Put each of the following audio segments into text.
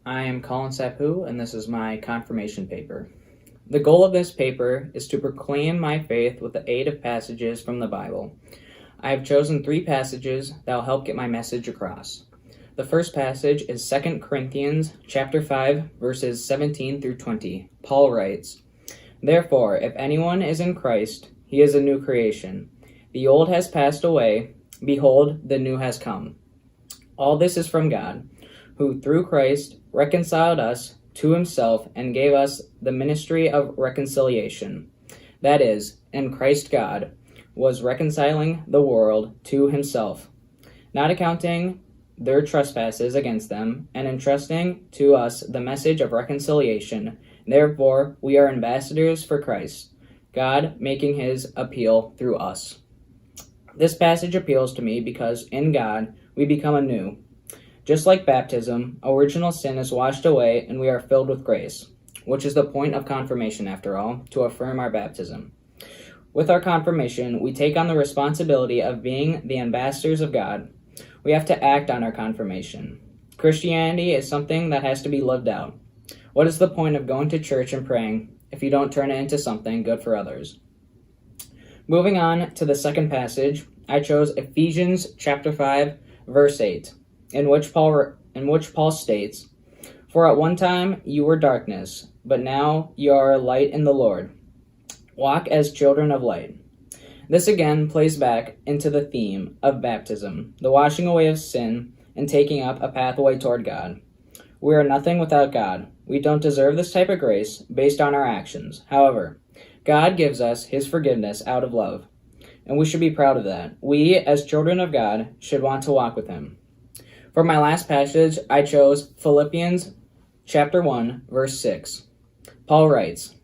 I am Colin and this is my confirmation paper. The goal of this paper is to proclaim my faith with the aid of passages from the Bible. I have chosen 3 passages that will help get my message across. The first passage is 2 Corinthians chapter 5, verses 17 through 20. Paul writes, "Therefore, if anyone is in Christ, he is a new creation. The old has passed away, behold, the new has come. All this is from God, who through Christ reconciled us to himself and gave us the ministry of reconciliation. That is, in Christ God was reconciling the world to himself, not accounting their trespasses against them, and entrusting to us the message of reconciliation. Therefore, we are ambassadors for Christ, God making his appeal through us." This passage appeals to me because in God we become anew. Just like baptism, original sin is washed away and we are filled with grace, which is the point of confirmation after all, to affirm our baptism. With our confirmation, we take on the responsibility of being the ambassadors of God. We have to act on our confirmation. Christianity is something that has to be lived out. What is the point of going to church and praying if you don't turn it into something good for others? Moving on to the second passage, I chose Ephesians chapter 5, verse 8, in which Paul states, "For at one time you were darkness, but now you are light in the Lord. Walk as children of light." This again plays back into the theme of baptism, the washing away of sin and taking up a pathway toward God. We are nothing without God. We don't deserve this type of grace based on our actions. However, God gives us his forgiveness out of love, and we should be proud of that. We, as children of God, should want to walk with him. For my last passage, I chose Philippians chapter 1, verse 6. Paul writes,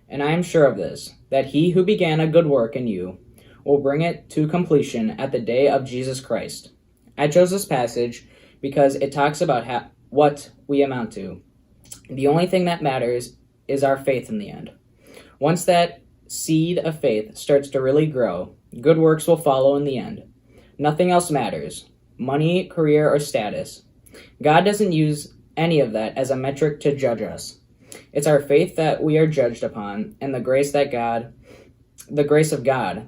"And I am sure of this, that he who began a good work in you will bring it to completion at the day of Jesus Christ." I chose this passage because it talks about what we amount to. The only thing that matters is our faith in the end. Once that seed of faith starts to really grow, good works will follow in the end. Nothing else matters. Money, career, or status. God doesn't use any of that as a metric to judge us. It's our faith that we are judged upon, and the grace of God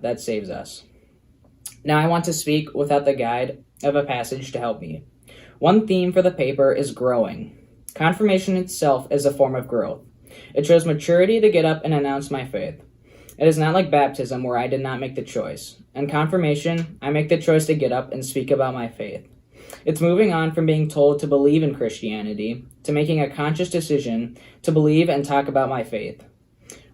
that saves us. Now I want to speak without the guide of a passage to help me. One theme for the paper is growing. Confirmation itself is a form of growth. It shows maturity to get up and announce my faith. It is not like baptism where I did not make the choice. In confirmation, I make the choice to get up and speak about my faith. It's moving on from being told to believe in Christianity to making a conscious decision to believe and talk about my faith.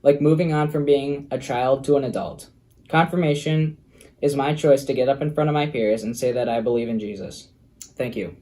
Like moving on from being a child to an adult. Confirmation is my choice to get up in front of my peers and say that I believe in Jesus. Thank you.